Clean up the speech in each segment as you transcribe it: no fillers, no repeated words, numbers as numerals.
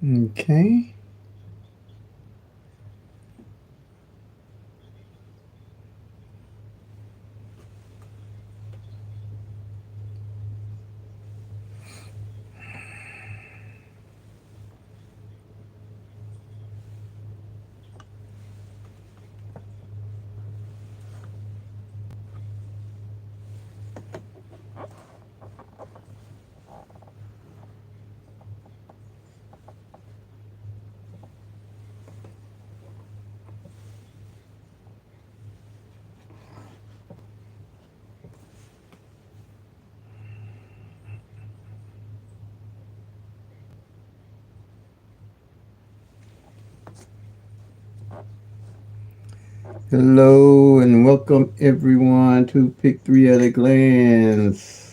Okay. Hello and welcome everyone to Pick Three at a Glance.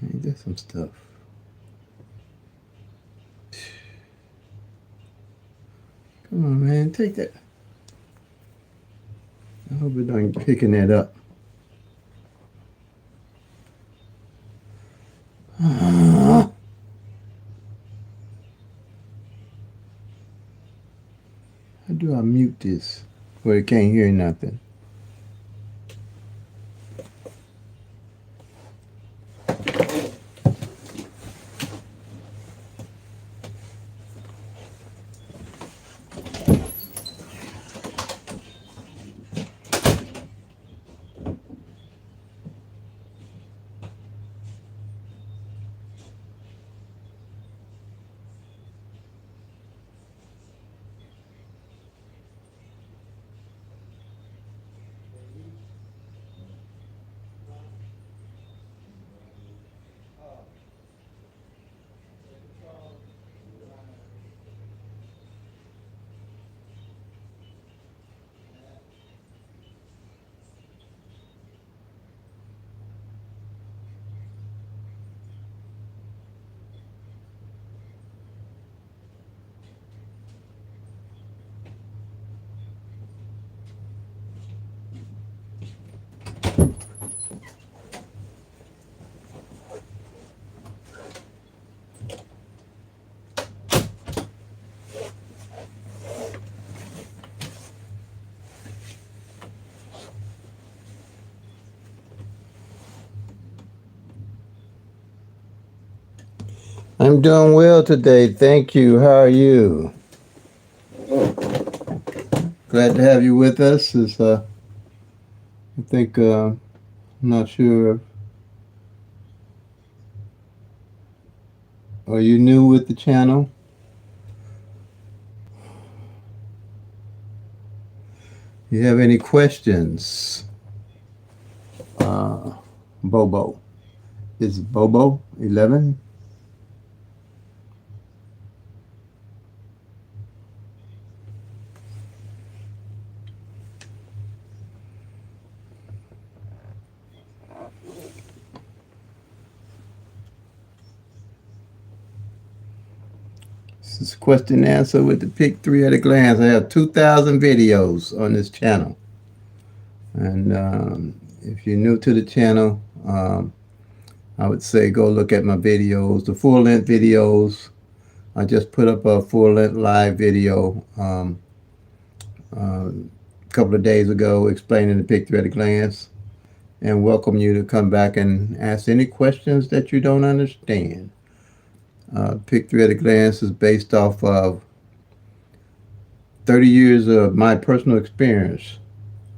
Ain't that some stuff? Come on, man, take that. I hope it don't picking that up. How do I mute this where it can't hear nothing? I'm doing well today. Thank you. How are you? Glad to have you with us. I think I'm not sure. Are you new with the channel? You have any questions? Uh, Bobo. Is Bobo 11? This is question and answer with the Pick Three at a Glance. I have 2,000 videos on this channel. And if you're new to the channel, I would say go look at my videos, the full length videos. I just put up a full length live video a couple of days ago explaining the Pick Three at a Glance, and welcome you to come back and ask any questions that you don't understand. Pick Three at a Glance is based off of 30 years of my personal experience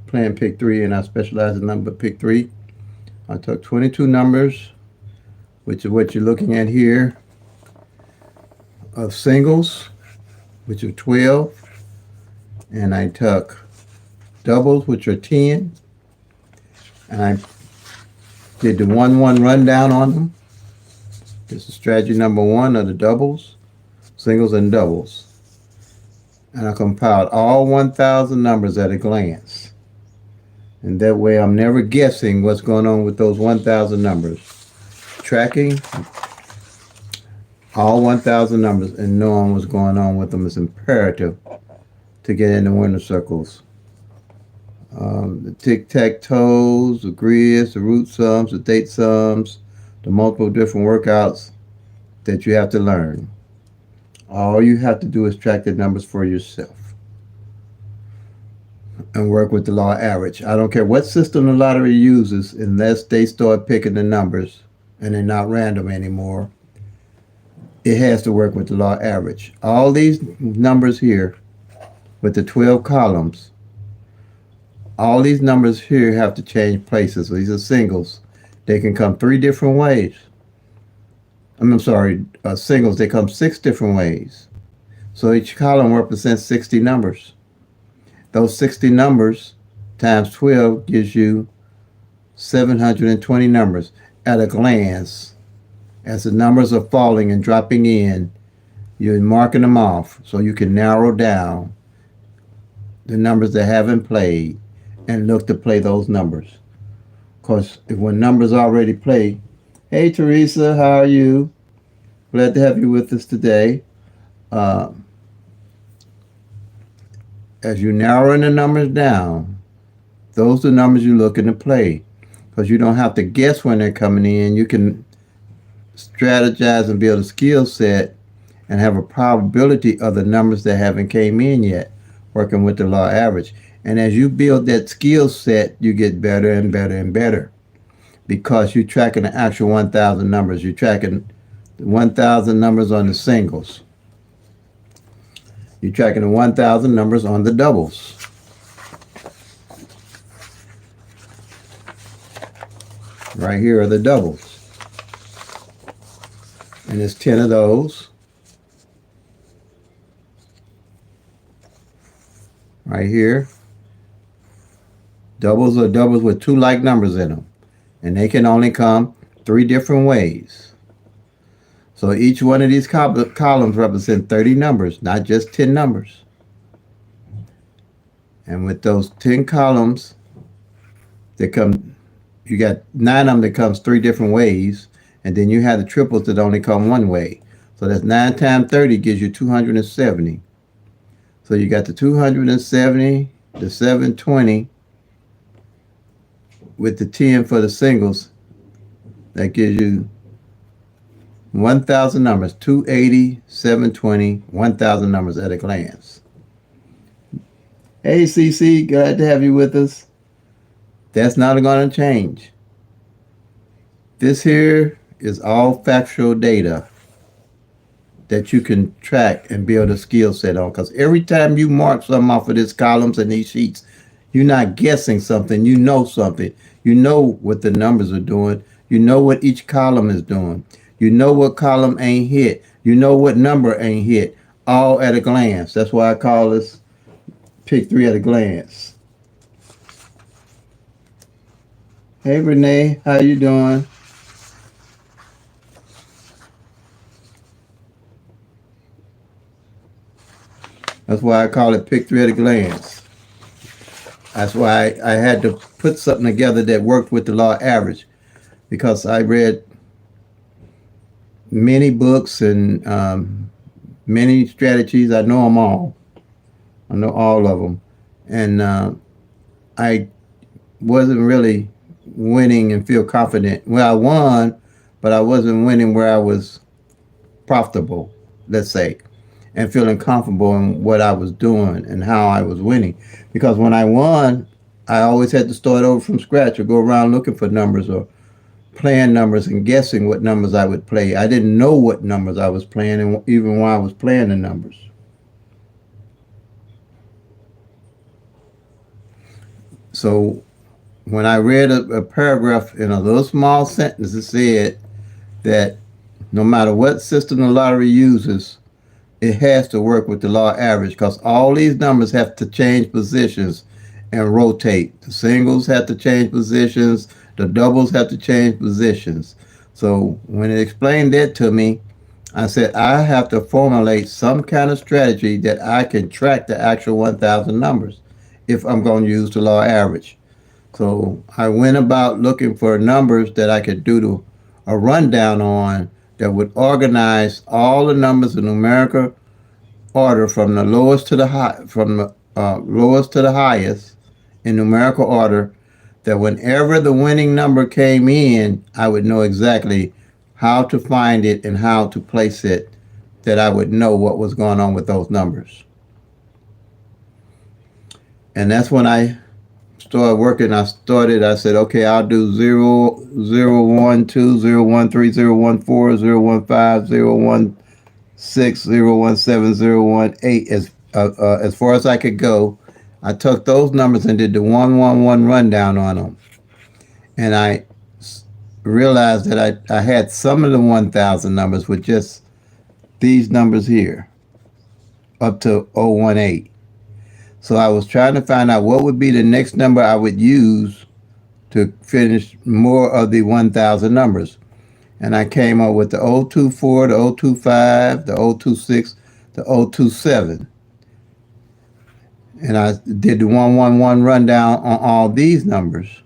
playing Pick Three, and I specialize in number Pick Three. I took 22 numbers, which is what you're looking at here, of singles, which are 12, and I took doubles, which are 10, and I Did the 1-1 rundown on them. This is strategy number 1 of the doubles, singles, and doubles. And I compiled all 1,000 numbers at a glance. And that way I'm never guessing what's going on with those 1,000 numbers. Tracking all 1,000 numbers and knowing what's going on with them is imperative to get in the winner circles. The tic-tac-toes, the grids, the root sums, the date sums, the multiple different workouts that you have to learn. All you have to do is track the numbers for yourself and work with the law of average. I don't care what system the lottery uses unless they start picking the numbers and they're not random anymore. It has to work with the law of average. All these numbers here with the 12 columns, all these numbers here have to change places. So these are singles. They can come 3 different ways. I'm sorry, singles, they come 6 different ways. So each column represents 60 numbers. Those 60 numbers times 12 gives you 720 numbers at a glance. As the numbers are falling and dropping in, you're marking them off so you can narrow down the numbers that haven't played and look to play those numbers. Because if when numbers already play, hey Teresa, how are you? Glad to have you with us today. As you narrowing the numbers down, those are the numbers you're looking to play. Because you don't have to guess when they're coming in. You can strategize and build a skill set and have a probability of the numbers that haven't came in yet, working with the law of average. And as you build that skill set, you get better and better and better because you're tracking the actual 1,000 numbers. You're tracking the 1,000 numbers on the singles. You're tracking the 1,000 numbers on the doubles. Right here are the doubles. And there's 10 of those. Right here. Doubles are doubles with 2 like numbers in them. And they can only come 3 different ways. So each one of these columns represent 30 numbers, not just 10 numbers. And with those 10 columns, you got 9 of them that comes 3 different ways. And then you have the triples that only come 1 way. So that's 9 times 30 gives you 270. So you got the 270, the 720, with the 10 for the singles. That gives you 1,000 numbers, 280, 720, 1,000 numbers at a glance. Hey, CC, glad to have you with us. That's not going to change. This here is all factual data that you can track and build a skill set on. Because every time you mark something off of these columns and these sheets, you're not guessing something. You know something. You know what the numbers are doing. You know what each column is doing. You know what column ain't hit. You know what number ain't hit. All at a glance. That's why I call this Pick 3 at a glance. Hey, Renee. How you doing? That's why I call it Pick 3 at a glance. That's why I had to put something together that worked with the law of average, because I read many books and many strategies. I know them all. I know all of them. And I wasn't really winning and feel confident. Well, I won, but I wasn't winning where I was profitable, let's say, and feeling comfortable in what I was doing and how I was winning. Because when I won, I always had to start over from scratch or go around looking for numbers or playing numbers and guessing what numbers I would play. I didn't know what numbers I was playing, and even while I was playing the numbers. So when I read a paragraph in a little small sentence, it said that no matter what system the lottery uses, it has to work with the law of average, because all these numbers have to change positions and rotate. The singles have to change positions. The doubles have to change positions. So when it explained that to me, I said, I have to formulate some kind of strategy that I can track the actual 1,000 numbers if I'm going to use the law average. So I went about looking for numbers that I could do a rundown on that would organize all the numbers in numerical order from the lowest to the high, from the lowest to the highest in numerical order. That whenever the winning number came in, I would know exactly how to find it and how to place it. That I would know what was going on with those numbers. And that's when I started working. I said, okay, I'll do 0, 0, 1, 2, 0, 1, 3, 0, 1, 4, 0, 1, 5, 0, 1, 6, 0, 1, 7, 0, 1, 8. As far as I could go, I took those numbers and did the 111 rundown on them. And I realized that I had some of the 1,000 numbers with just these numbers here, up to 018. So I was trying to find out what would be the next number I would use to finish more of the 1,000 numbers. And I came up with the 024, the 025, the 026, the 027. And I did the 111 rundown on all these numbers.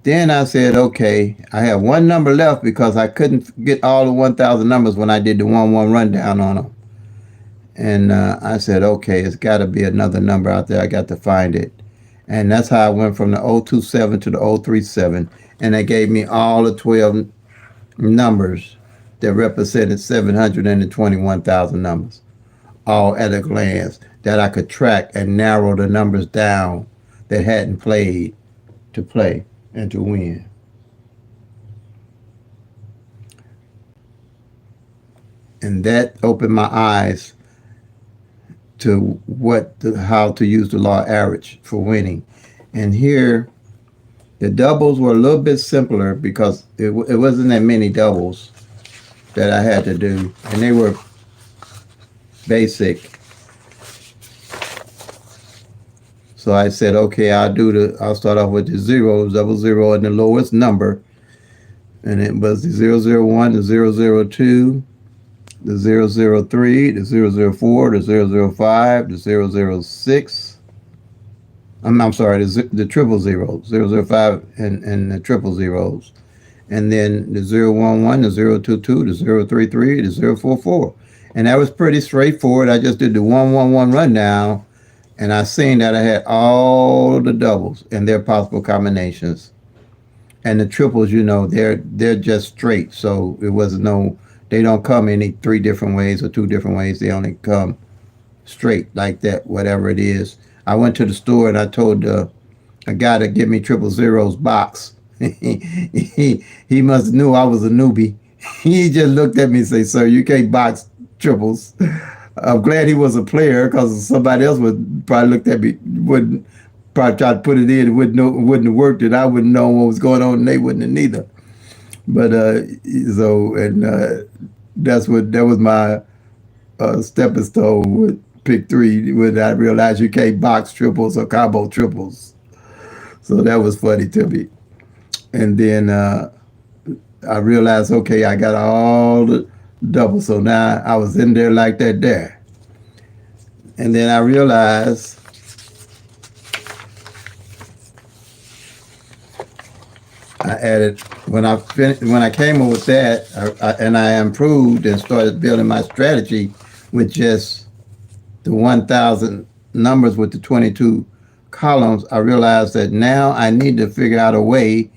Then I said, okay, I have one number left because I couldn't get all the 1,000 numbers when I did the 111 rundown on them. And I said, okay, it's got to be another number out there. I got to find it. And that's how I went from the 027 to the 037. And they gave me all the 12 numbers that represented 721,000 numbers, all at a glance, that I could track and narrow the numbers down that hadn't played to play and to win. And that opened my eyes to how to use the law average for winning. And here, the doubles were a little bit simpler because it wasn't that many doubles that I had to do, and they were basic. So I said, okay, I'll start off with the zeros, 00 and the lowest number, and it was the 001, the 002, the 003, the 004, the 005, the 006. I'm sorry, the triple zeros, 005 and the triple zeros. And then the 011, the 022, the 033, the 044. And that was pretty straightforward. I just did the 111 rundown, and I seen that I had all the doubles and their possible combinations. And the triples, they're just straight. So it wasn't they don't come any 3 different ways or 2 different ways. They only come straight like that, whatever it is. I went to the store and I told a guy to give me triple zeros box. he must knew I was a newbie. He just looked at me and said, "Sir, you can't box triples." I'm glad he was a player, because somebody else would probably looked at me, wouldn't probably try to put it in, wouldn't have worked, and I wouldn't know what was going on, and they wouldn't have neither. But that was my stepping stone with pick 3, when I realized you can't box triples or combo triples. So that was funny to me. And then I realized, okay, I got all the doubles. So now I was in there like that there. And then I realized I added, when I came up with that, and I improved and started building my strategy with just the 1,000 numbers with the 22 columns, I realized that now I need to figure out a way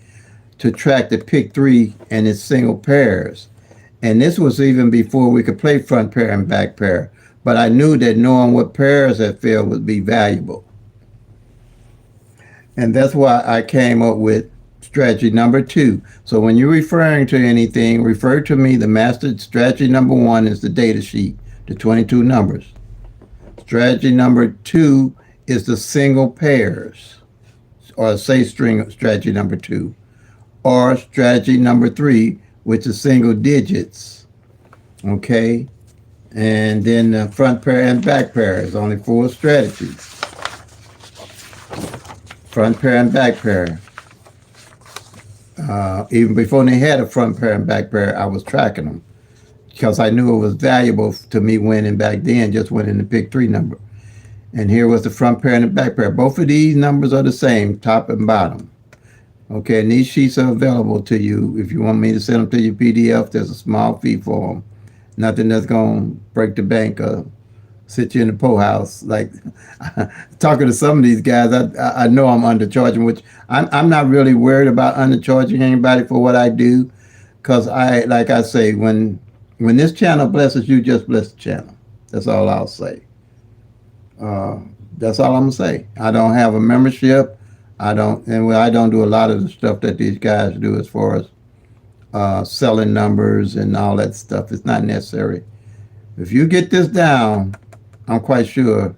to track the pick 3 and its single pairs. And this was even before we could play front pair and back pair. But I knew that knowing what pairs that fell would be valuable. And that's why I came up with strategy number 2. So when you're referring to anything, refer to me. The master strategy number 1 is the data sheet, the 22 numbers. Strategy number 2 is the single pairs, or say string strategy number 2. Or strategy number 3, which is single digits. Okay? And then the front pair and back pair is only 4 strategies. front pair and back pair. Even before they had a front pair and back pair, I was tracking them because I knew it was valuable to me winning back then, just winning the pick three number. And here was the front pair and the back pair. Both of these numbers are the same, top and bottom. Okay, and these sheets are available to you. If you want me to send them to your PDF, there's a small fee for them. Nothing that's going to break the bank or sit you in the poorhouse. Like talking to some of these guys, I know I'm undercharging, which I'm not really worried about undercharging anybody for what I do, because like I say, when this channel blesses you, just bless the channel. That's all I'll say. That's all I'm gonna say. I don't have a membership. I don't do a lot of the stuff that these guys do as far as selling numbers and all that stuff. It's not necessary. If you get this down, I'm quite sure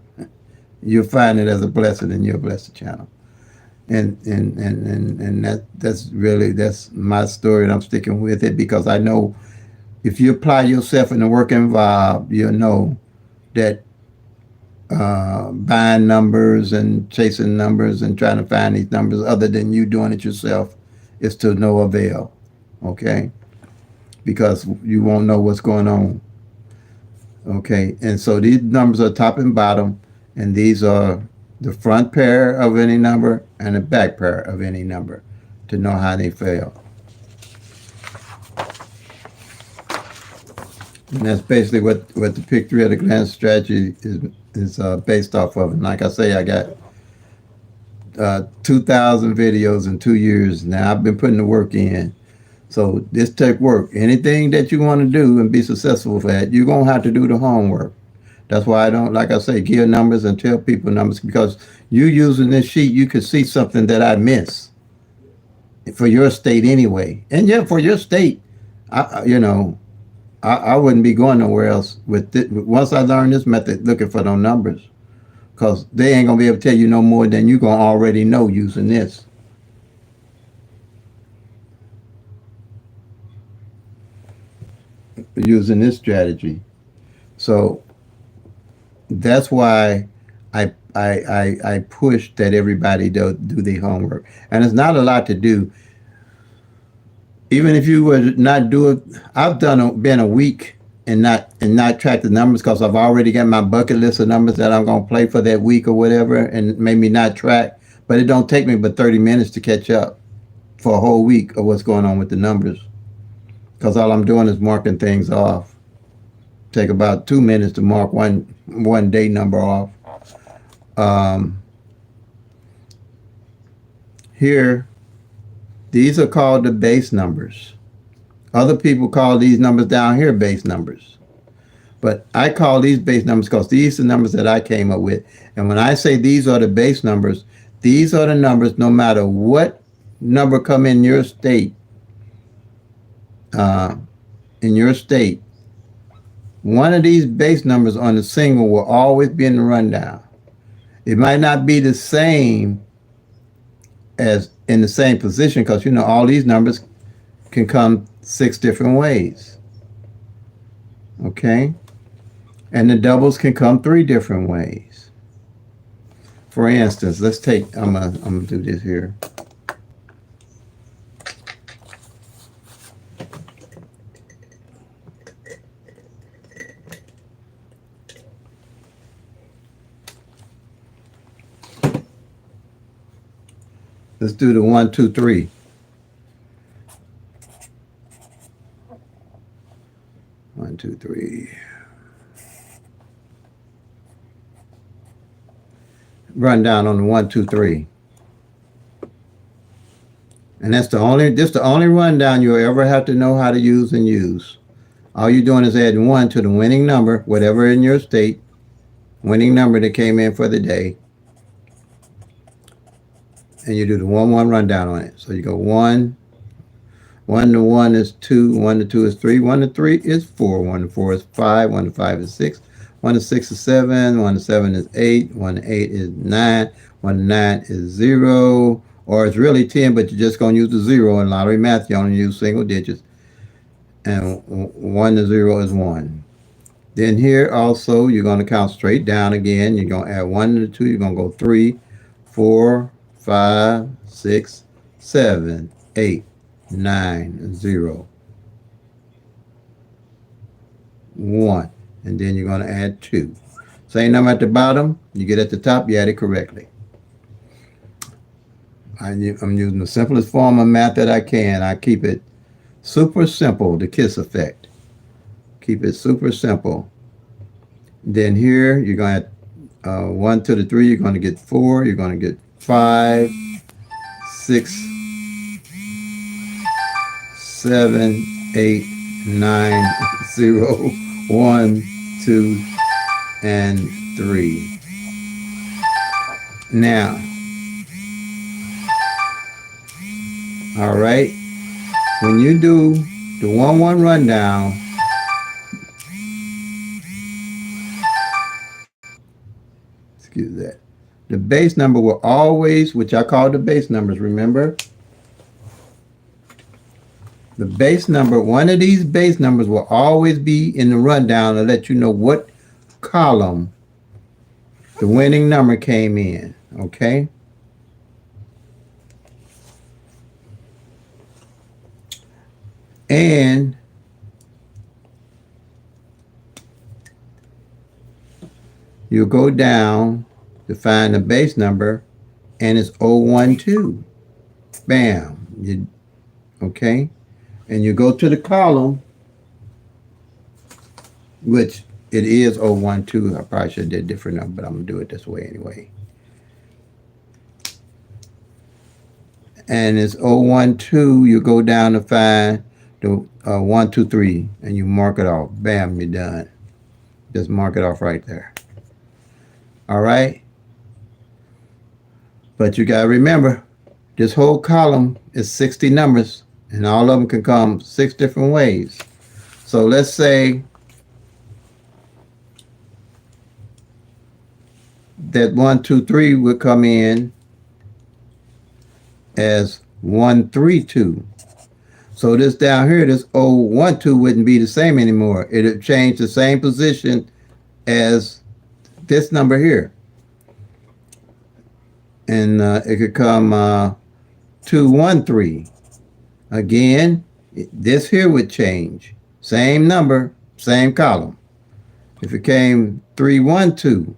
you'll find it as a blessing, and you'll bless the channel. And that's my story, and I'm sticking with it because I know if you apply yourself in the work involved, you'll know that buying numbers and chasing numbers and trying to find these numbers other than you doing it yourself is to no avail. Okay? Because you won't know what's going on. Okay, and so these numbers are top and bottom, and these are the front pair of any number and the back pair of any number to know how they fail. And that's basically what the pick three at a glance strategy is based off of. And like I say, I got 2,000 videos in 2 years now. I've been putting the work in. So this take work. Anything that you want to do and be successful for that, you're going to have to do the homework. That's why I don't, like I say, give numbers and tell people numbers, because you using this sheet, you could see something that I miss for your state anyway. And yeah, for your state, I wouldn't be going nowhere else with it. Once I learn this method, looking for those numbers, because they ain't going to be able to tell you no more than you're going to already know using this. Using this strategy. So that's why I push that everybody do their homework. And it's not a lot to do. Even if you would not do it, I've been a week and not track the numbers, because I've already got my bucket list of numbers that I'm gonna play for that week or whatever, and maybe not track. But it don't take me but 30 minutes to catch up for a whole week of what's going on with the numbers, because all I'm doing is marking things off. Take about 2 minutes to mark one day number off. Here, these are called the base numbers. Other people call these numbers down here base numbers. But I call these base numbers because these are the numbers that I came up with. And when I say these are the base numbers, these are the numbers no matter what number come in your state. One of these base numbers on the single will always be in the rundown. It might not be the same as in the same position, because all these numbers can come 6 different ways. Okay? And the doubles can come 3 different ways. For instance, let's take, I'm gonna do this here. Let's do the 1, 2, 3. 1, 2, 3. Run down on the 1, 2, 3. And that's the only rundown you'll ever have to know how to use and use. All you're doing is adding 1 to the winning number, whatever in your state, winning number that came in for the day. And you do the 1, 1 rundown on it. So you go 1. 1 to 1 is 2. 1 to 2 is 3. 1 to 3 is 4. 1 to 4 is 5. 1 to 5 is 6. 1 to 6 is 7. 1 to 7 is 8. 1 to 8 is 9. 1 to 9 is 0. Or it's really 10, but you're just going to use the 0. In lottery math, you only use single digits. And 1 to 0 is 1. Then here also, you're going to count straight down again. You're going to add 1 to 2. You're going to go 3, 4, 5, 6, 7, 8, 9, 0, 1. And then you're going to add 2. Same number at the bottom. You get at the top, you add it correctly. I'm using the simplest form of math that I can. I keep it super simple, the KISS effect. Keep it super simple. Then here, you're going to add 1 to the 3, you're going to get 4. You're going to get 5, 6, 7, 8, 9, 0, 1, 2, and 3. Now, all right, when you do the 1-1 rundown, excuse that, the base number will always, which I call the base numbers, remember? The base number, one of these base numbers will always be in the rundown to let you know what column the winning number came in, okay? And you go down to find the base number, and it's 012. Bam. Okay? And you go to the column, which it is 012. I probably should have did a different number, but I'm going to do it this way anyway. And it's 012. You go down to find the 1, 2, 3, and you mark it off. Bam, you're done. Just mark it off right there. All right? But you got to remember, this whole column is 60 numbers, and all of them can come 6 different ways. So let's say that 1, 2, 3 would come in as 1, 3, 2. So this down here, this 012 wouldn't be the same anymore. It would change the same position as this number here. And it could come 2, 1, 3. Again, this here would change. Same number, same column. If it came 3, 1, 2,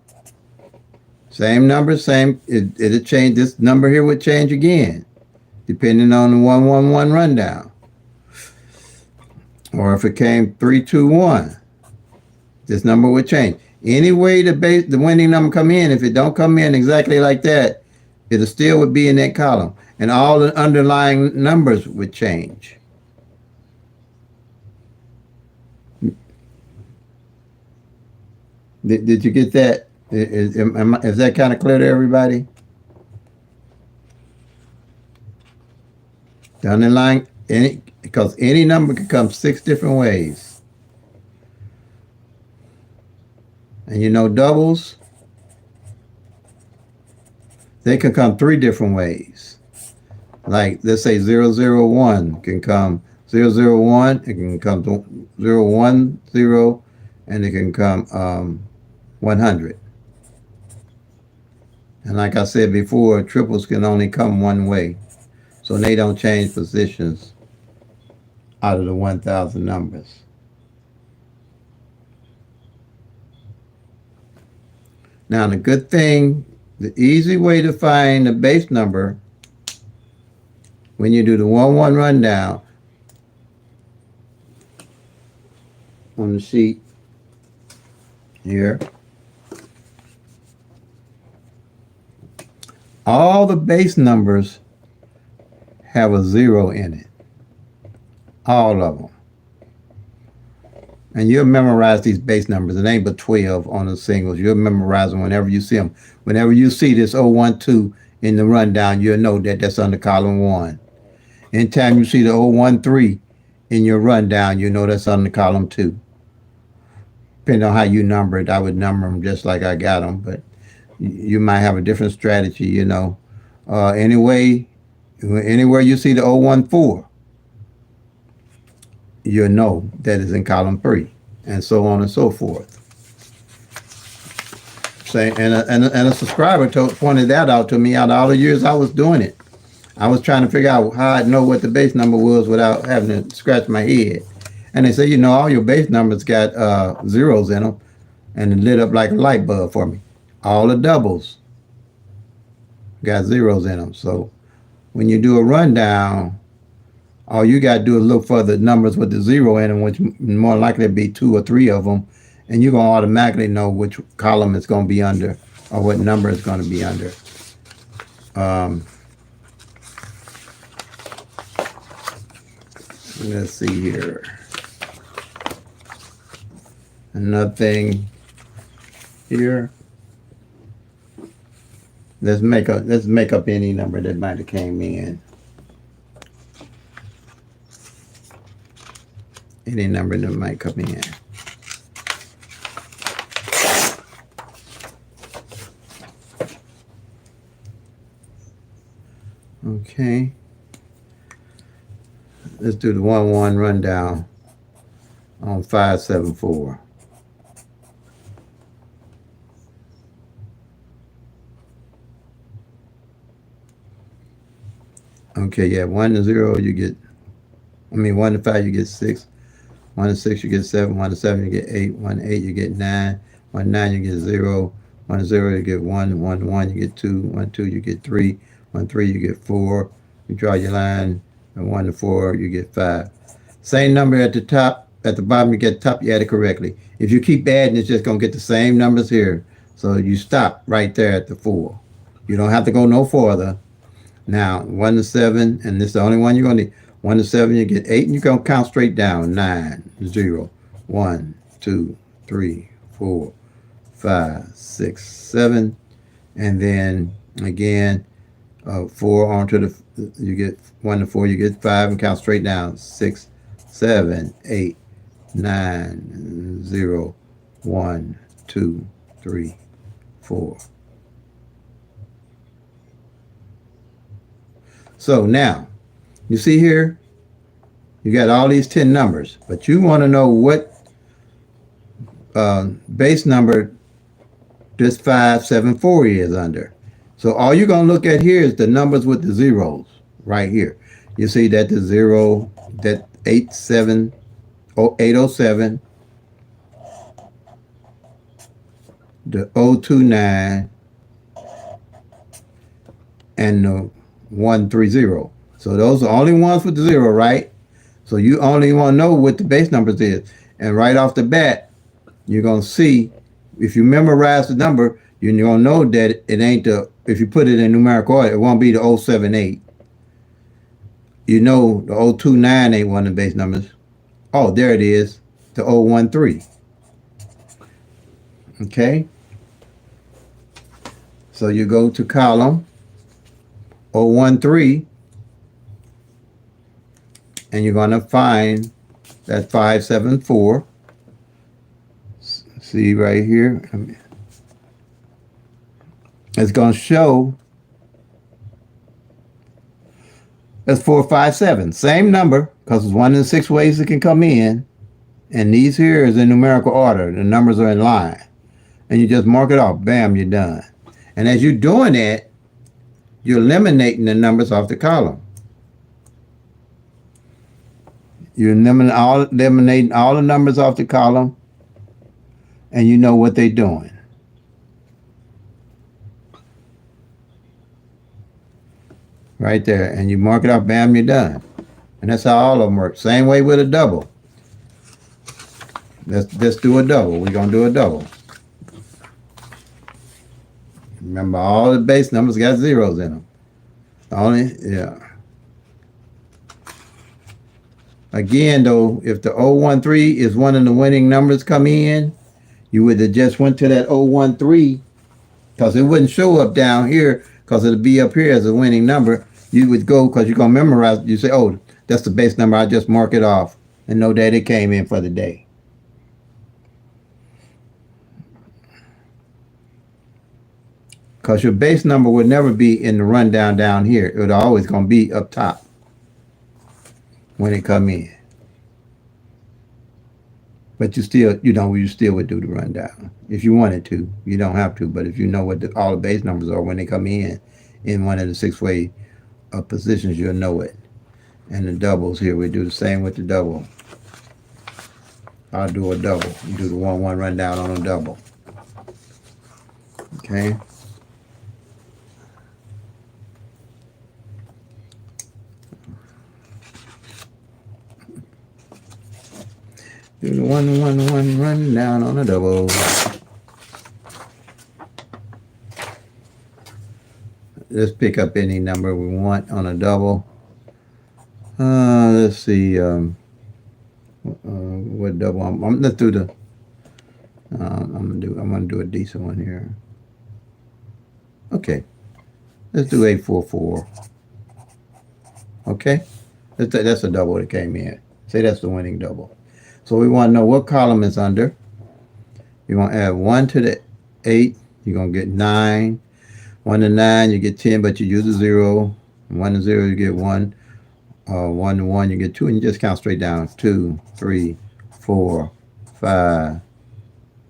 same number, same, it'd change. This number here would change again, depending on the 1, 1, 1 rundown. Or if it came 3, 2, 1, this number would change. Any way the winning number come in, if it don't come in exactly like that, it still would be in that column. And all the underlying numbers would change. Did you get that? Is that kind of clear to everybody? The underlying, because any number can come 6 different ways. And you know doubles, they can come 3 different ways. Like, let's say 001 can come 001, it can come 010, and it can come 100. And like I said before, triples can only come one way. So they don't change positions out of the 1,000 numbers. Now, the good thing, the easy way to find the base number when you do the 1-1 rundown on the sheet here, all the base numbers have a 0 in it. All of them. And you'll memorize these base numbers. It ain't but 12 on the singles. You'll memorize them whenever you see them. Whenever you see this 012 in the rundown, you'll know that that's under column 1. Anytime you see the 013 in your rundown, you know that's under column 2. Depending on how you number it, I would number them just like I got them, but you might have a different strategy, you know. Anywhere you see the 014, you'll know that is in column 3, and so on and so forth. Say, and a subscriber pointed that out to me out of all the years I was doing it. I was trying to figure out how I'd know what the base number was without having to scratch my head. And they said, all your base numbers got zeros in them, and it lit up like a light bulb for me. All the doubles got zeros in them. So when you do a rundown, all you got to do is look for the numbers with the zero in them, which more likely to be 2 or 3 of them, and you're going to automatically know which column it's going to be under or what number it's going to be under. Let's see here. Another thing here. Let's make up any number that might have came in. Any number that might come in. Okay. Let's do the 1-1 rundown on 574. Okay, yeah, 1 to 0 you get, 1 to 5 you get 6, 1 to 6 you get 7, 1 to 7 you get 8, 1 to 8 you get 9, 1 to 9 you get 0, 1 to 0 you get 1, 1 to 1 you get 2, 1 to 2 you get 3, 1 to 3 you get 4, you draw your line, and 1 to 4 you get 5. Same number at the top, at the bottom you get top, you add it correctly. If you keep adding, it's just going to get the same numbers here. So you stop right there at the 4. You don't have to go no further. Now, 1 to 7, and this is the only one you're going to need. 1 to 7, you get 8, and you're going to count straight down. 9, 0, 1, 2, 3, 4, 5, 6, 7. And then, again, 4 onto the, you get 1 to 4, you get 5, and count straight down. 6, 7, 8, 9, 0, 1, 2, 3, 4. So now, you see here, you got all these 10 numbers, but you want to know what base number this 574 is under. So all you're going to look at here is the numbers with the zeros right here. You see that the 0, that 807, the 029, and the 130. So those are only ones with the 0, right? So you only want to know what the base numbers is. And right off the bat, you're going to see, if you memorize the number, you're going to know that it ain't the, if you put it in numerical order, it won't be the 078. You know the 029 ain't one of the base numbers. Oh, there it is, the 013. Okay? So you go to column 013, and you're going to find that 574. See right here, it's going to show that's 457. Same number, because it's one of the 6 ways it can come in, and these here is in numerical order. The numbers are in line, and you just mark it off. Bam, you're done. And as you're doing that, you're eliminating the numbers off the column. You're eliminating all the numbers off the column, and you know what they're doing. Right there. And you mark it off, bam, you're done. And that's how all of them work. Same way with a double. Let's do a double. We're going to do a double. Remember, all the base numbers got zeros in them. Again, though, if the 013 is one of the winning numbers come in, you would have just went to that 013, because it wouldn't show up down here, because it'll be up here as a winning number. You would go, because you're going to memorize, you say, oh, that's the base number. I just mark it off and know that it came in for the day. Because your base number would never be in the rundown down here. It would always going to be up top when it come in. But you still, you still would do the rundown if you wanted to. You don't have to, but if you know what all the base numbers are when they come in one of the six-way positions, you'll know it. And the doubles here, we do the same with the double. I'll do a double. You do the 1-1 rundown on a double. Okay. Do the 1-1-1 rundown on a double. Let's pick up any number we want on a double. Let's see. What double? Let's do the. I'm gonna do a decent one here. Okay. Let's do 844. Okay. That's a double that came in. Say that's the winning double. So we want to know what column is under. You want to add 1 to the 8. You're going to get 9. 1 to 9, you get 10, but you use a 0. 1 to 0, you get 1. 1 to 1, you get 2, and you just count straight down. 2, 3, 4, 5,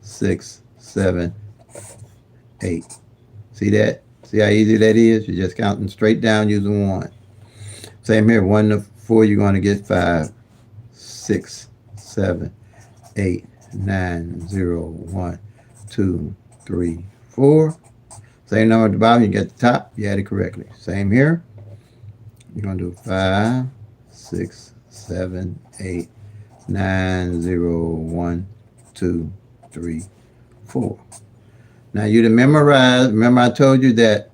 6, 7, 8. See that? See how easy that is? You're just counting straight down using 1. Same here. 1 to 4, you're going to get 5, 6, 7, 8, 9, 0, 1, 2, 3, 4. Same number at the bottom, you get the top, you add it correctly. Same here. You're going to do 5, 6, 7, 8, 9, 0, 1, 2, 3, 4. Now you to memorize, remember I told you that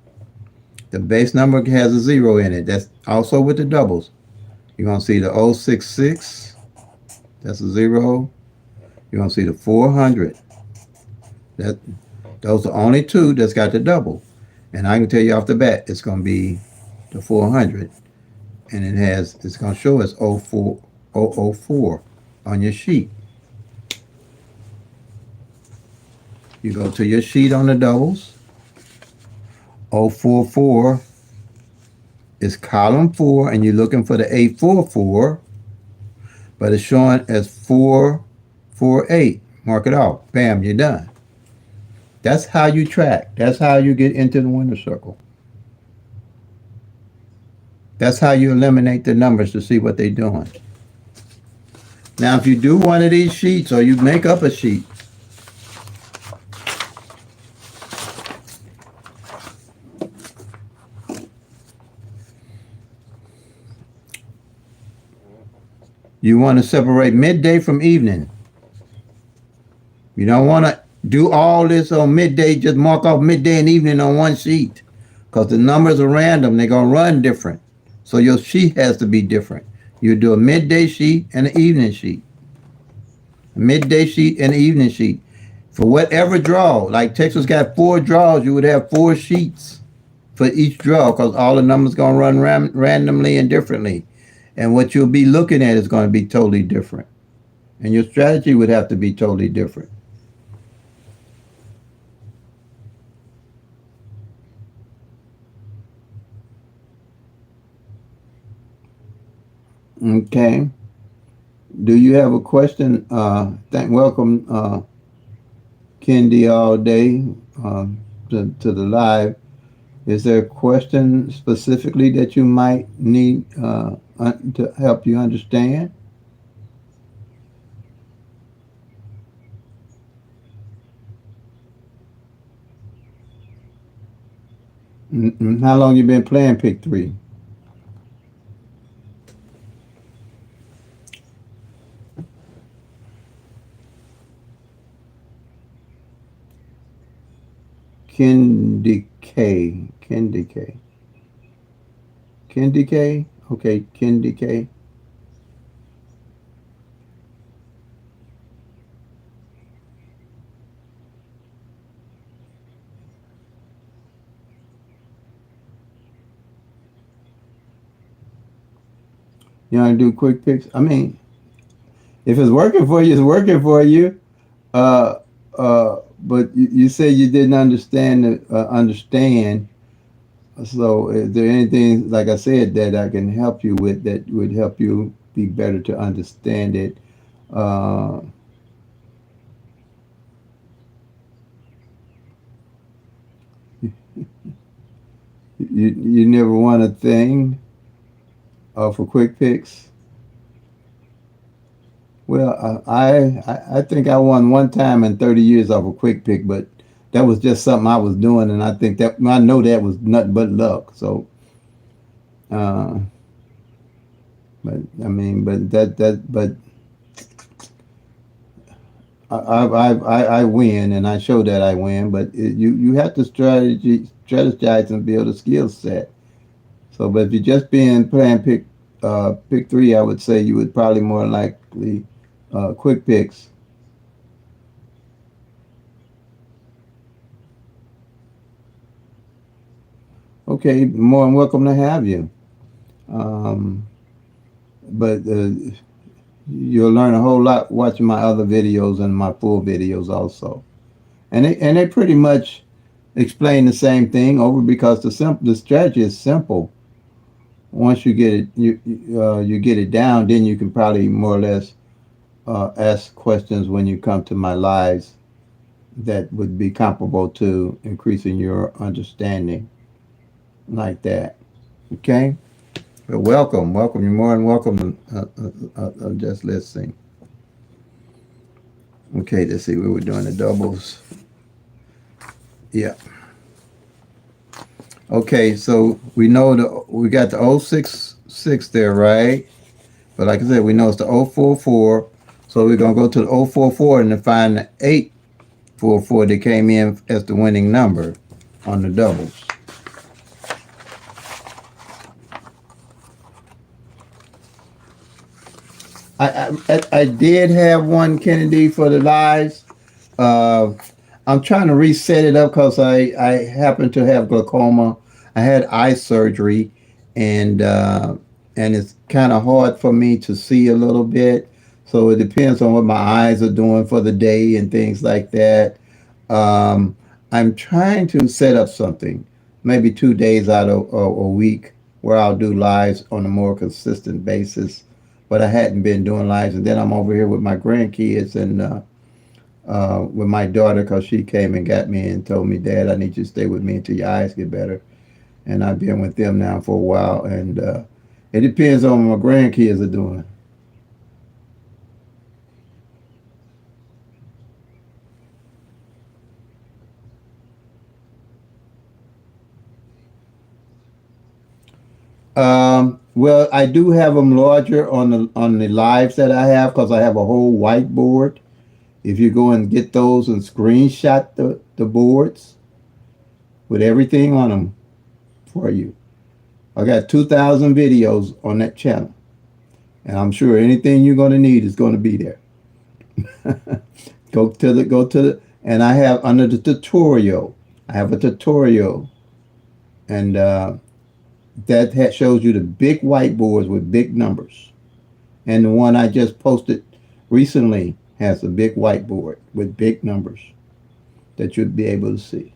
the base number has a 0 in it. That's also with the doubles. You're going to see the 066. That's a 0. You're going to see the 400. Those are only two that's got the double. And I can tell you off the bat, it's going to be the 400. And it's going to show us 004 on your sheet. You go to your sheet on the doubles. 044 is column 4, and you're looking for the 844. But it's showing as 448. Mark it off. Bam, you're done. That's how you track. That's how you get into the winner circle. That's how you eliminate the numbers to see what they're doing. Now, if you do one of these sheets or you make up a sheet, you want to separate midday from evening. You don't want to do all this on midday, just mark off midday and evening on one sheet, because the numbers are random. They're going to run different. So your sheet has to be different. You do a midday sheet and an evening sheet. A midday sheet and an evening sheet. For whatever draw, like Texas got 4 draws, you would have 4 sheets for each draw, because all the numbers going to run randomly and differently. And what you'll be looking at is going to be totally different. And your strategy would have to be totally different. Okay. Do you have a question? Welcome, Kendi, all day to the live. Is there a question specifically that you might need to help you understand? How long you been playing Pick 3? Kendi K. Okay, Kendi K. You want to do quick picks? I mean, if it's working for you, it's working for you. But you say you didn't understand. So, is there anything, like I said, that I can help you with that would help you be better to understand it? You never won a thing for quick picks? Well, I think I won one time in 30 years off a quick pick, but that was just something I was doing, and I think that I know that was nothing but luck. So, uh, but I mean, but I win, and I show that I win. But you have to strategize and build a skill set. So, but if you're just being playing pick three, I would say you would probably more likely quick picks. Okay, more than welcome to have you. Um, but you'll learn a whole lot watching my other videos and my full videos also. And they pretty much explain the same thing over because the strategy is simple. Once you get it you get it down, then you can probably more or less ask questions when you come to my lives that would be comparable to increasing your understanding like that. Okay. Well, welcome. You're more than welcome. Just listening. Okay, let's see. We were doing the doubles. Yeah. Okay, so we got the 066 there, right? But like I said, we know it's the 044. So we're gonna go to the 044 and then find the 844 that came in as the winning number on the doubles. I did have one Kennedy for the lives. Uh, I'm trying to reset it up because I happen to have glaucoma. I had eye surgery, and and it's kind of hard for me to see a little bit. So it depends on what my eyes are doing for the day and things like that. Um, I'm trying to set up something, maybe 2 days out of a week, where I'll do lives on a more consistent basis. But I hadn't been doing lives, and then I'm over here with my grandkids and with my daughter because she came and got me and told me, Dad, I need you to stay with me until your eyes get better. And I've been with them now for a while, and it depends on what my grandkids are doing. Well, I do have them larger on the lives that I have because I have a whole whiteboard. If you go and get those and screenshot the boards with everything on them for you, I got 2,000 videos on that channel, and I'm sure anything you're going to need is going to be there. Go to the, and I have under the tutorial. I have a tutorial, and that shows you the big whiteboards with big numbers. And the one I just posted recently has a big whiteboard with big numbers that you'd be able to see.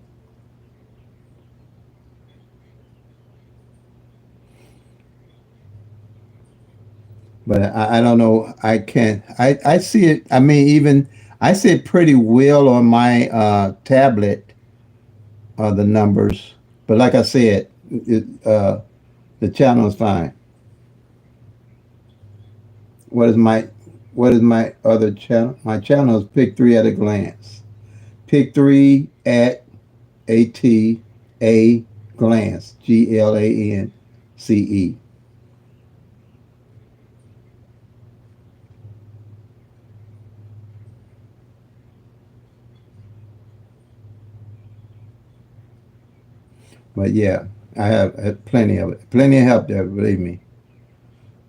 But I don't know. I can't. I see it. I mean, even I see it pretty well on my tablet. The numbers, but like I said, the channel is fine. What is my what is my other channel? My channel is Pick Three at a Glance. Pick Three at a glance. GLANCE. But yeah, I have plenty of it. Plenty of help there, believe me.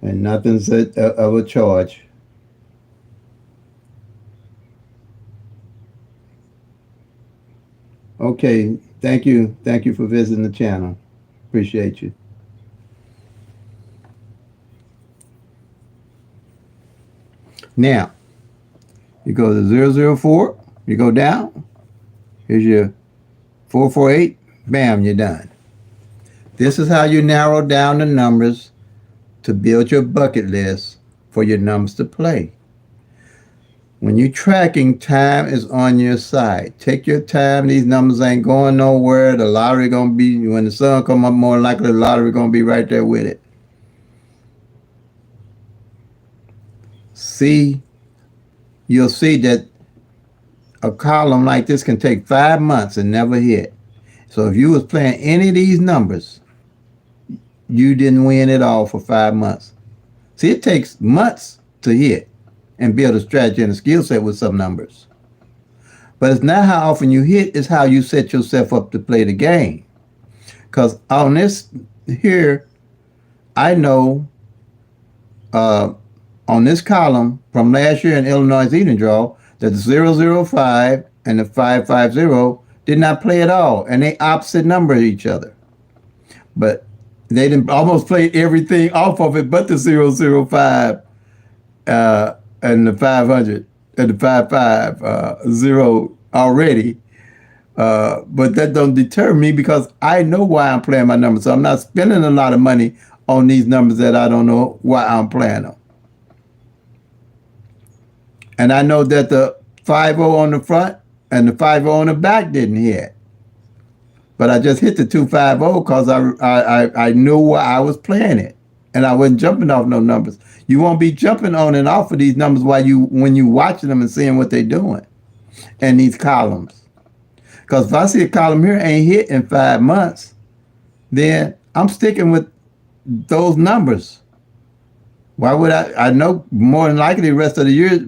And nothing's of a charge. Okay, thank you. Thank you for visiting the channel. Appreciate you. Now, you go to 004, you go down, here's your 448, bam, you're done. This is how you narrow down the numbers to build your bucket list for your numbers to play. When you're tracking, time is on your side. Take your time. These numbers ain't going nowhere. The lottery gonna be, when the sun come up, more likely the lottery gonna be right there with it. See, you'll see that a column like this can take 5 months and never hit. So if you was playing any of these numbers, you didn't win at all for 5 months. See, it takes months to hit and build a strategy and a skill set with some numbers. But it's not how often you hit, it's how you set yourself up to play the game. Because on this here, I know on this column from last year in Illinois Eating Draw that the 005 and the 550 did not play at all, and they opposite number each other. But they didn't almost play everything off of it but the 005 and the 500 and the 550 already. But that don't deter me because I know why I'm playing my numbers. So I'm not spending a lot of money on these numbers that I don't know why I'm playing them. And I know that the 50 on the front and the 50 on the back didn't hit. But I just hit the 250 because I knew why I was playing it. And I wasn't jumping off no numbers. You won't be jumping on and off of these numbers when you watching them and seeing what they're doing. And these columns. Because if I see a column here ain't hit in 5 months, then I'm sticking with those numbers. Why would I know more than likely the rest of the year,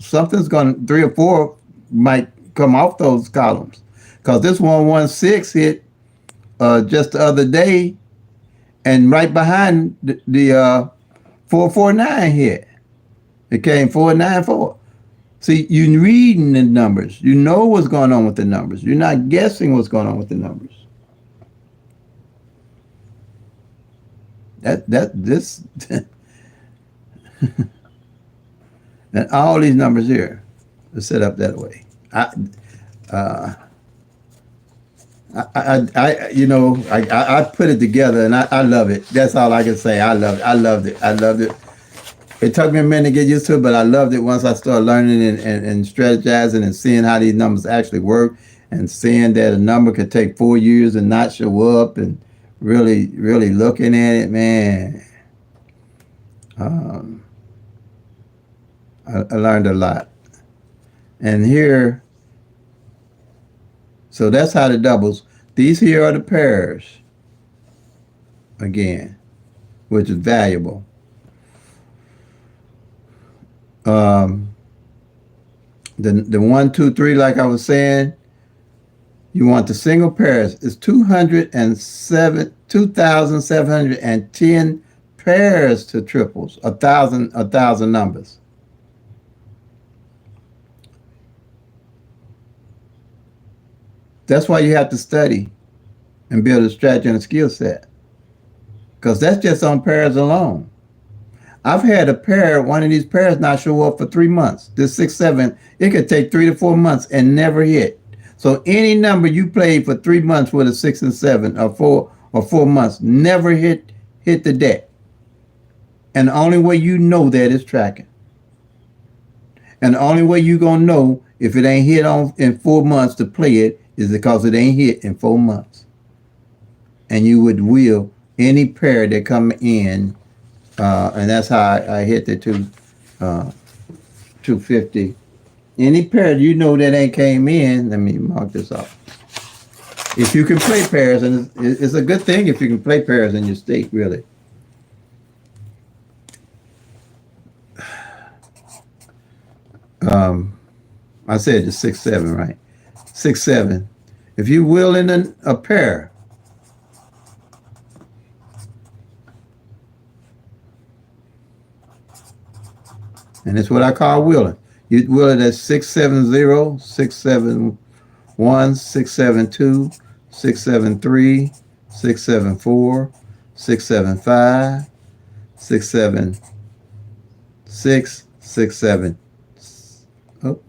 something's going, 3 or 4 might come off those columns. Because this 116 hit just the other day, and right behind the 449 hit. It came 494. See, you're reading the numbers. You know what's going on with the numbers. You're not guessing what's going on with the numbers. This and all these numbers here are set up that way. I put it together and I love it. That's all I can say. I love it. I loved it. I loved it. It took me a minute to get used to it, but I loved it once I started learning and strategizing and seeing how these numbers actually work and seeing that a number could take 4 years and not show up and really, really looking at it, man. I learned a lot. And here, so that's how the doubles. These here are the pairs, again, which is valuable. The 1, 2, 3, like I was saying, you want the single pairs. It's 2,710 pairs to triples, 1,000 numbers. That's why you have to study and build a strategy and a skill set, because that's just on pairs alone. I've had a pair, one of these pairs not show up for 3 months. This 6, 7, it could take 3 to 4 months and never hit. So any number you played for 3 months with a 6 and 7 or 4 months never hit the deck. And the only way you know that is tracking. And the only way you gonna know if it ain't hit on in 4 months to play it is because it ain't hit in 4 months. And you would will any pair that come in, and that's how I hit the 250. Any pair you know that ain't came in, let me mark this off. If you can play pairs, and it's a good thing if you can play pairs in your state, really. I said the 6, 7, right? 6, 7. If you will in a pair, and it's what I call willing. You will it at 670, 671, 672, 673, 674, 675, 676, 67. Oh,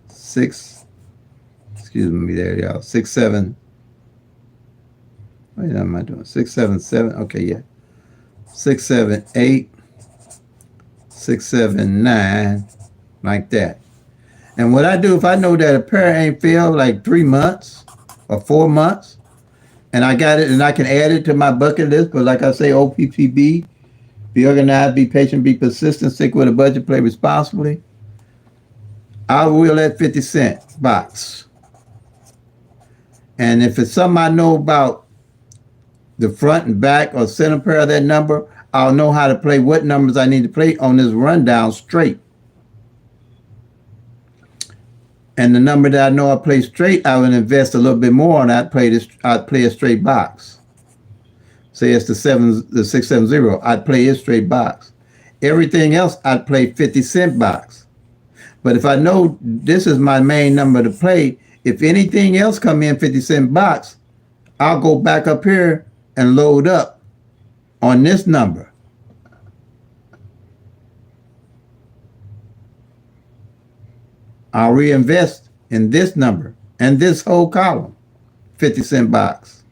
6. Excuse me, there y'all. 6, 7. What am I doing? 6, 7, 7. Okay, yeah. 6, 7, 8. 6, 7, 9, like that. And what I do, if I know that a pair ain't filled like 3 months or 4 months, and I got it and I can add it to my bucket list, but like I say, OPPB, be organized, be patient, be persistent, stick with a budget, play responsibly, I will that 50 cent box. And if it's something I know about the front and back or center pair of that number, I'll know how to play what numbers I need to play on this rundown straight. And the number that I know I play straight, I would invest a little bit more and I'd play a straight box. Say it's the 670, I'd play a straight box. Everything else, I'd play 50 cent box. But if I know this is my main number to play, if anything else come in 50 cent box, I'll go back up here and load up on this number. I'll reinvest in this number and this whole column, 50 cent box.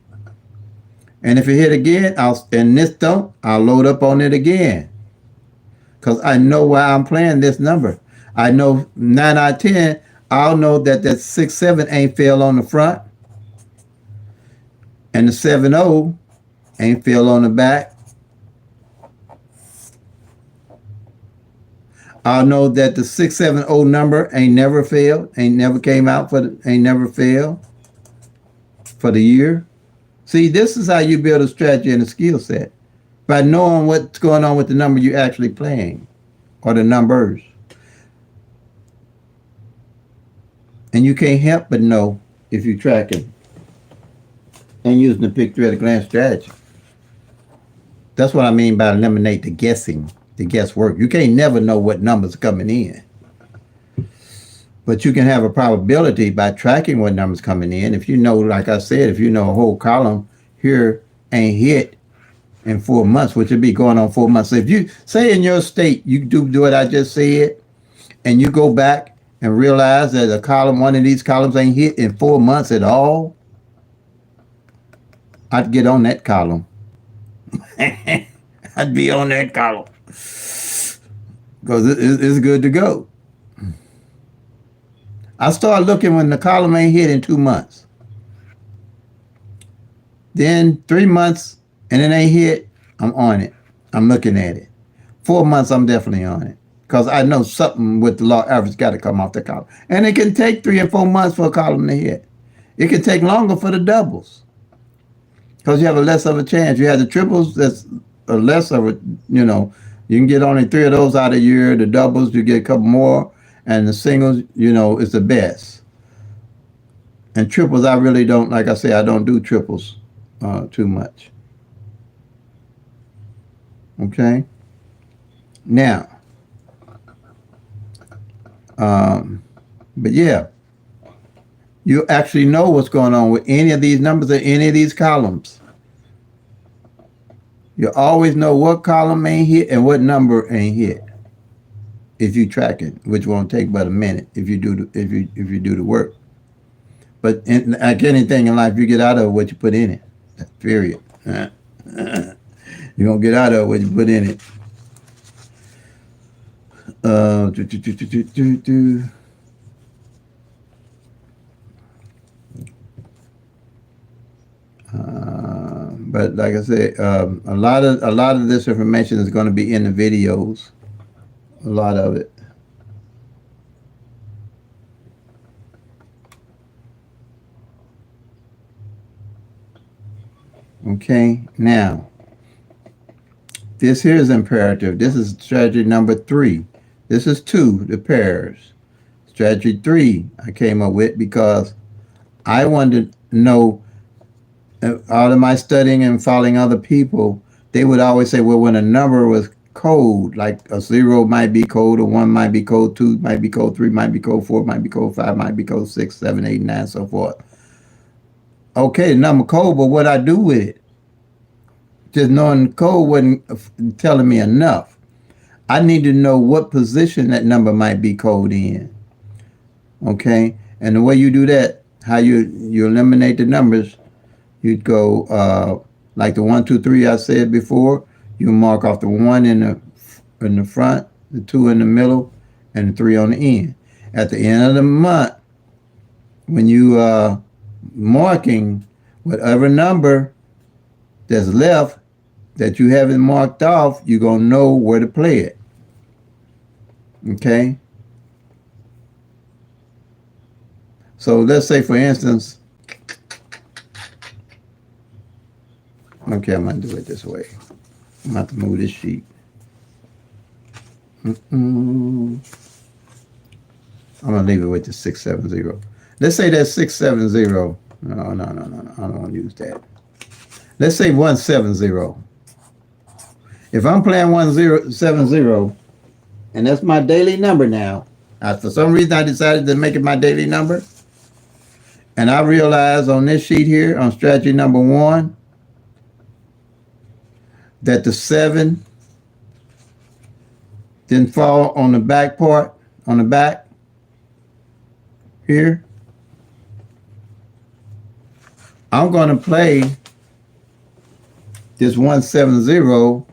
And if it hit again, and this don't, I'll load up on it again. Because I know why I'm playing this number. I know 9 out of 10, I'll know that 6, 7 ain't filled on the front. And the 7-0 ain't filled on the back. I'll know that the 670 number ain't never failed, ain't never came out ain't never failed for the year. See, this is how you build a strategy and a skill set, by knowing what's going on with the number you're actually playing, or the numbers. And you can't help but know if you're tracking and using the pick 3 at a glance strategy. That's what I mean by eliminate the guessing, the guesswork. You can't never know what numbers are coming in. But you can have a probability by tracking what numbers coming in. If you know, like I said, if you know a whole column here ain't hit in 4 months, which would be going on 4 months. So if you say in your state, you do what I just said, and you go back and realize that one of these columns ain't hit in 4 months at all, I'd get on that column. I'd be on that column. Because it's good to go. I start looking when the column ain't hit in 2 months. Then 3 months and it ain't hit, I'm on it. I'm looking at it. 4 months, I'm definitely on it. Because I know something with the law average got to come off the column. And it can take 3 and 4 months for a column to hit. It can take longer for the doubles. Because you have a less of a chance. You have the triples that's a less of a, you can get only 3 of those out a year. The doubles, you get a couple more. And the singles, is the best. And triples, I really don't, like I say, I don't do triples too much. Okay? Now, but yeah, you actually know what's going on with any of these numbers or any of these columns. You always know what column ain't hit and what number ain't hit. If you track it, which won't take but a minute if you do the work. But like anything in life, you get out of what you put in it. Period. You're gonna get out of what you put in it. But like I said, a lot of this information is going to be in the videos. A lot of it. Okay, now this here is imperative. This is strategy number 3. This is 2, the pairs. Strategy 3 I came up with because I wanted to know, out of my studying and following other people, they would always say, well, when a number was code, like a 0 might be code, a 1 might be code, 2 might be code, 3 might be code, 4 might be code, 5 might be code, 6, 7, 8, 9, so forth. Okay, the number code, but what I do with it? Just knowing the code wasn't telling me enough. I need to know what position that number might be code in. Okay, and the way you do that, how you eliminate the numbers, you'd go like the 1, 2, 3 I said before. You mark off the 1 in the front the 2 in the middle, and the 3 on the end. At the end of the month, when you are marking whatever number that's left that you haven't marked off, you're going to know where to play it. Okay? So let's say, for instance, okay, I'm going to do it this way. I'm going to have to move this sheet. I'm going to leave it with the 670. Let's say that's 670. No. I don't want to use that. Let's say 170. If I'm playing 170, and that's my daily number now, for some reason I decided to make it my daily number, and I realized on this sheet here, on strategy number 1, that the 7 didn't fall on the back part, on the back here. I'm going to play this 170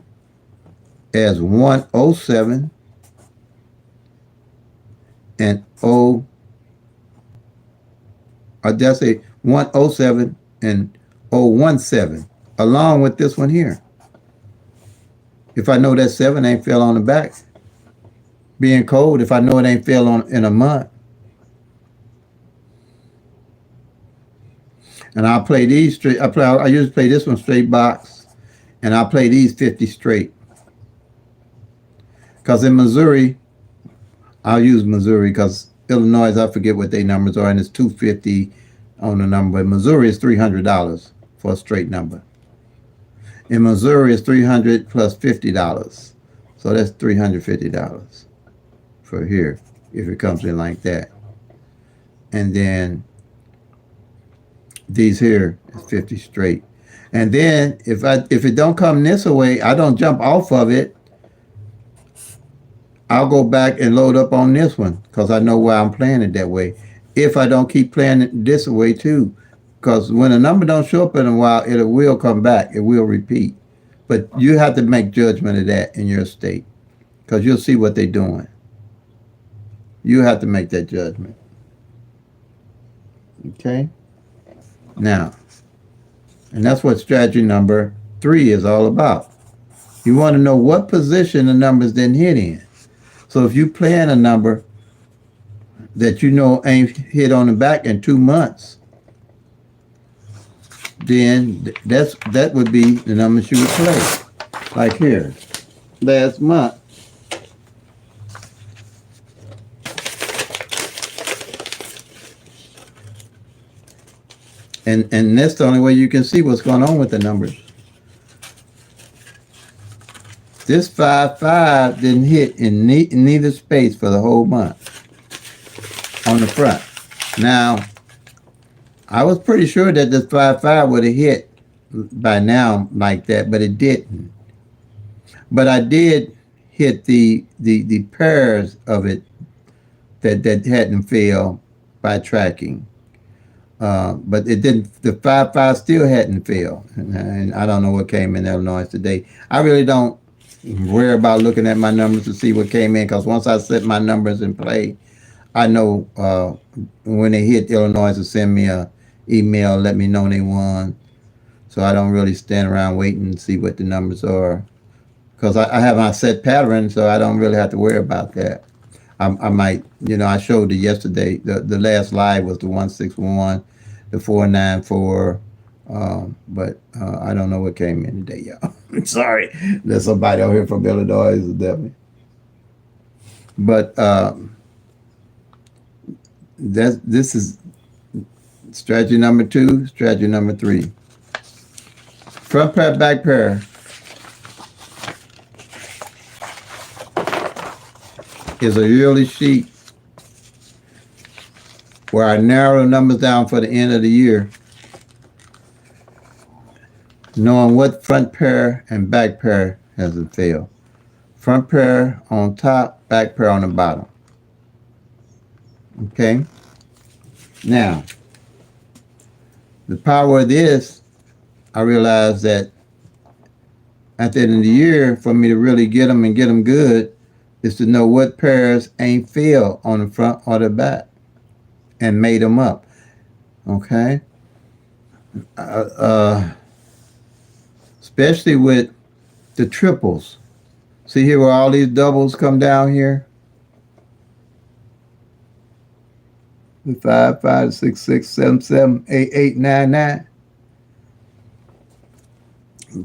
as 107 and that's a 107 and 017 along with this one here. If I know that 7 ain't fell on the back, being cold, if I know it ain't fell on in a month, and I'll play these straight. I usually play this one straight box, and I'll play these 50 straight. Because in Missouri, I'll use Missouri, because Illinois, I forget what their numbers are, and it's $250 on the number. But Missouri is $300 for a straight number. In Missouri, it's $300 plus $50. So that's $350 for here, if it comes in like that. And then these here is 50 straight. And then if it don't come this way, I don't jump off of it. I'll go back and load up on this one, because I know why I'm playing it that way. If I don't keep playing it this way too, because when a number don't show up in a while, it will come back. It will repeat. But you have to make judgment of that in your state, because you'll see what they're doing. You have to make that judgment. Okay? Now, and that's what strategy number 3 is all about. You want to know what position the numbers didn't hit in. So if you plan a number that you know ain't hit on the back in 2 months, then that would be the numbers you would play. Like here, last month, and that's the only way you can see what's going on with the numbers. This 5-5 didn't hit in neither space for the whole month on the front. Now, I was pretty sure that this 5-5 would have hit by now like that, but it didn't. But I did hit the pairs of it that hadn't failed by tracking. But it didn't. The 5-5 still hadn't failed, and I don't know what came in Illinois today. I really don't worry about looking at my numbers to see what came in, because once I set my numbers in play, I know when they hit Illinois to send me a email, let me know they won. So I don't really stand around waiting to see what the numbers are, because I have my set pattern, so I don't really have to worry about that. I might, I showed it yesterday. The last live was the 161, the 494, but I don't know what came in today, y'all. Sorry, there's somebody out here from Illinois, definitely. But this is strategy number 2, strategy number 3. Front pair, back pair. Is a yearly sheet where I narrow numbers down for the end of the year, knowing what front pair and back pair hasn't failed. Front pair on top, back pair on the bottom. Okay? Now, the power of this, I realized that at the end of the year, for me to really get them and get them good, is to know what pairs ain't filled on the front or the back and made them up. Okay? Uh, uh, Especially with the triples. See here where all these doubles come down here? The 5, 5, 6, 6, 7, 7, 8, 8, 9, 9.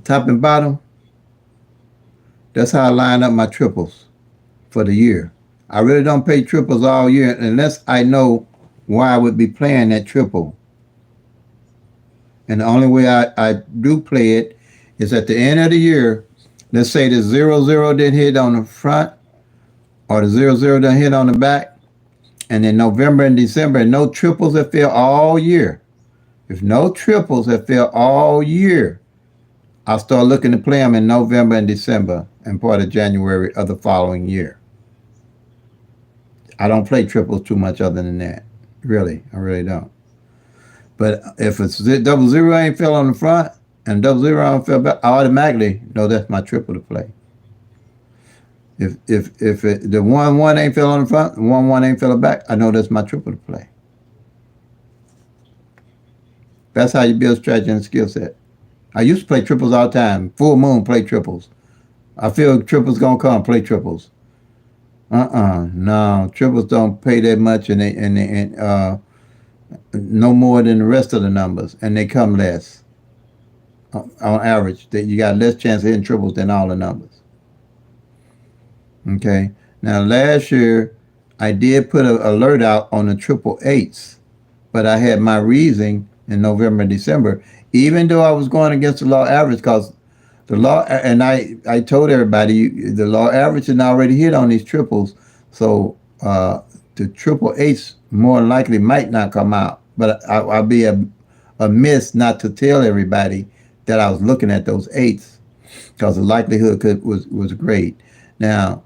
Top and bottom. That's how I line up my triples for the year. I really don't play triples all year unless I know why I would be playing that triple. And the only way I do play it is at the end of the year. Let's say the 0, 0 didn't hit on the front or the 0, 0 didn't hit on the back. And in November and December, no triples have failed all year. If no triples have failed all year, I'll start looking to play them in November and December and part of January of the following year. I don't play triples too much other than that. Really, I really don't. But if it's double zero ain't fell on the front and double zero ain't fell back, I automatically know that's my triple to play. If the 1 1 ain't fell on the front, the 1 1 ain't fell back, I know that's my triple to play. That's how you build strategy and skill set. I used to play triples all the time. Full moon, play triples. I feel triples gonna come, play triples. No, triples don't pay that much, and no more than the rest of the numbers, and they come less on average. That you got less chance of hitting triples than all the numbers. Okay. Now last year I did put an alert out on the triple eights, but I had my reasoning in November and December, even though I was going against the law average, because the law, and I told everybody the law average had already hit on these triples, so the triple eights more likely might not come out. But I'll be amiss not to tell everybody that I was looking at those eights, because the likelihood was great. Now,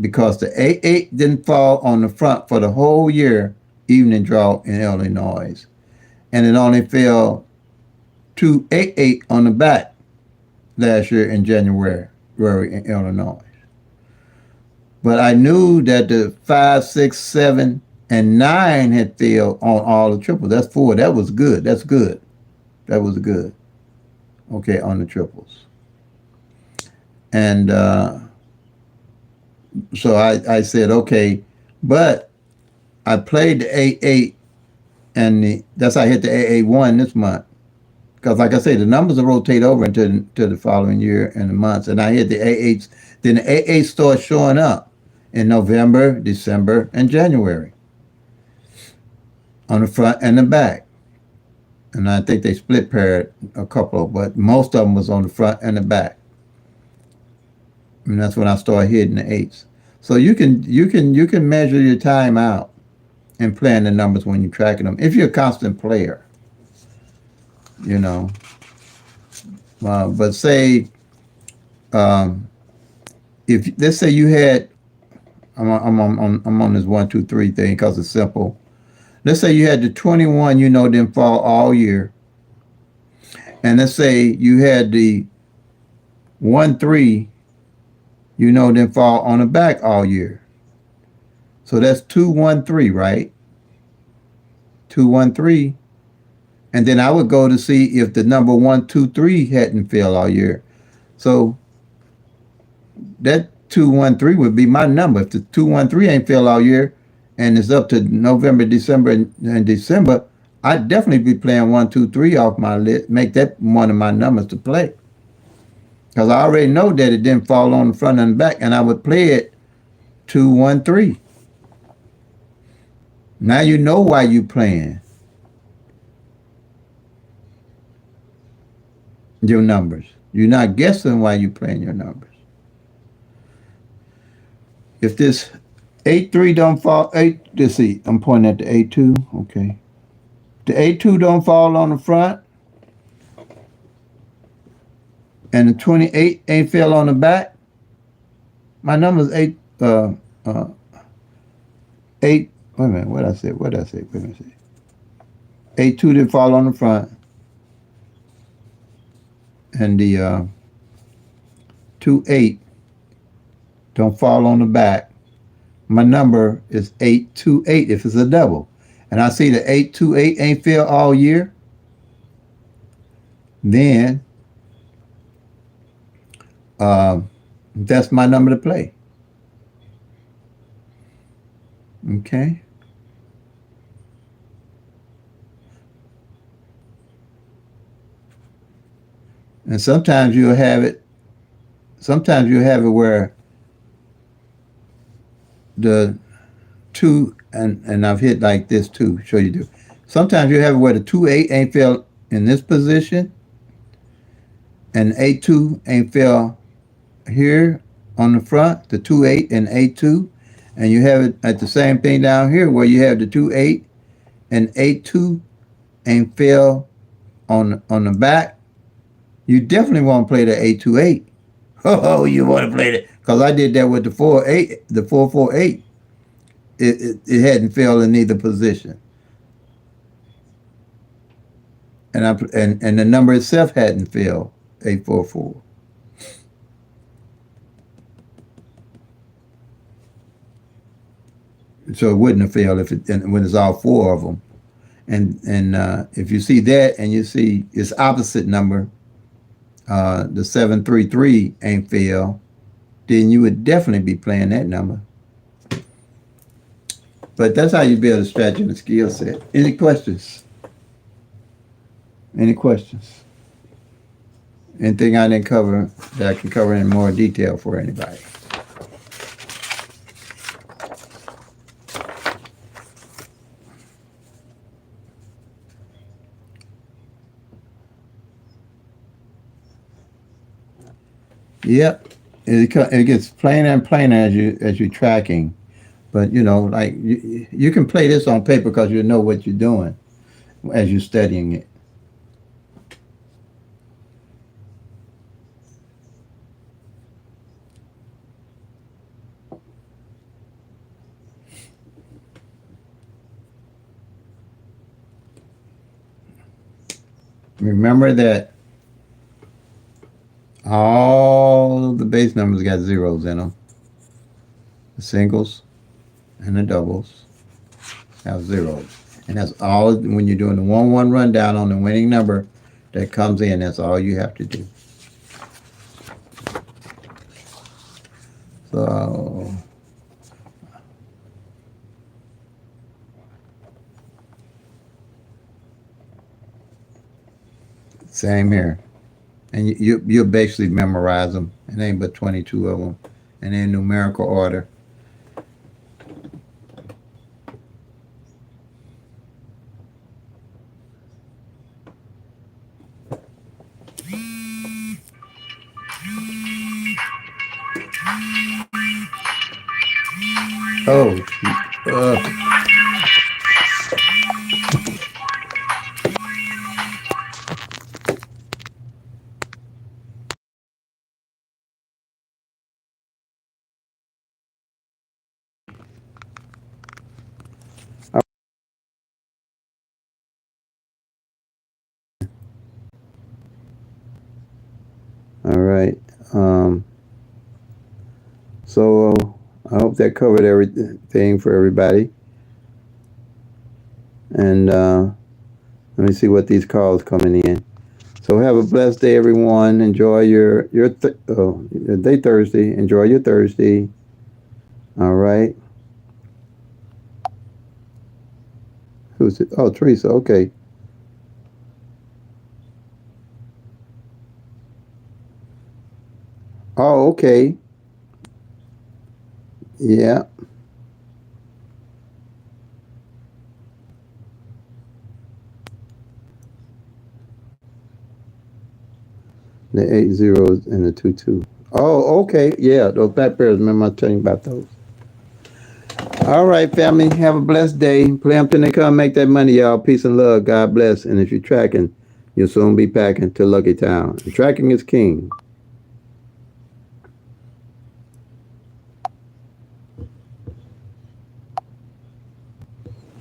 because the 8-8 didn't fall on the front for the whole year, evening draw in Illinois, and it only fell 2-8-8 on the back last year in January in Illinois. But I knew that the 5, 6, 7, and 9 had failed on all the triples. That's 4. That was good. That's good. That was good. Okay, on the triples. And so I said, okay, but I played the 8-8, and that's how I hit the 8-8-1 this month. Because like I say, the numbers will rotate over into the following year and the months. And I hit the 8-8s. Then the 8-8 starts showing up in November, December, and January on the front and the back. And I think they split paired a couple, but most of them was on the front and the back. And that's when I started hitting the 8s. So you can measure your time out and playing the numbers when you're tracking them. If you're a constant player, you know. But say, if let's say you had, I'm on this 1, 2, 3 thing because it's simple. Let's say you had the 21, didn't fall all year, and let's say you had the 1, 3, didn't fall on the back all year. So that's 2, 1, 3, right? 2, 1, 3. And then I would go to see if the number 1, 2, 3 hadn't failed all year. So that 2, 1, 3 would be my number. If the 2, 1, 3 ain't failed all year and it's up to November, December, and December, I'd definitely be playing 1, 2, 3 off my list, make that one of my numbers to play. Because I already know that it didn't fall on the front and the back, and I would play it 2, 1, 3. Now you know why you're playing your numbers. You're not guessing why you're playing your numbers. If this 8-3 don't fall, let's see, I'm pointing at the 8-2, okay. The 8-2 don't fall on the front, and the 28 ain't fell on the back, my number's 8, wait a minute, what I say, wait a minute. 8-2 didn't fall on the front, and the 2-8 don't fall on the back. My number is 828 if it's a double. And I see the 828 ain't filled all year, then that's my number to play. Okay. And sometimes you'll have it. Sometimes you'll have it where the two and I've hit like this too. Show you do. Sometimes you have it where the 2-8 ain't fell in this position, and 8-2 ain't fell here on the front. The 2-8 and 8-2, and you have it at the same thing down here where you have the 2-8 and 8-2 ain't fell on the back. You definitely want to play the 8-2-8. Oh, you want to play that because I did that with the 4-8, the 4-4-8. It hadn't failed in either position, and the number itself hadn't failed 8-4-4. So it wouldn't have failed when it's all four of them. And if you see that and you see its opposite number, the 7-3-3 ain't failed, then you would definitely be playing that number. But that's how you build a strategy and a skill set. Any questions? Any questions? Anything I didn't cover that I can cover in more detail for anybody? Yep. It gets plainer and plainer as you're tracking. But like you can play this on paper because you know what you're doing as you're studying it. Remember that all of the base numbers got zeros in them. The singles and the doubles have zeros. And that's all when you're doing the 1-1 rundown on the winning number that comes in. That's all you have to do. So same here. And you'll basically memorize them. It ain't but 22 of them. And in numerical order. Oh, all right. So I hope that covered everything for everybody. And let me see what these calls coming in. So have a blessed day, everyone. Enjoy your day Thursday. Enjoy your Thursday. All right. Who's it? Oh, Teresa. Okay. Oh, okay. Yeah. The 8 zeros and the 2-2. Oh, okay. Yeah, those black bears. Remember I was telling you about those. All right, family. Have a blessed day. Play them till they come. Make that money, y'all. Peace and love. God bless. And if you're tracking, you'll soon be packing to Lucky Town. And tracking is king.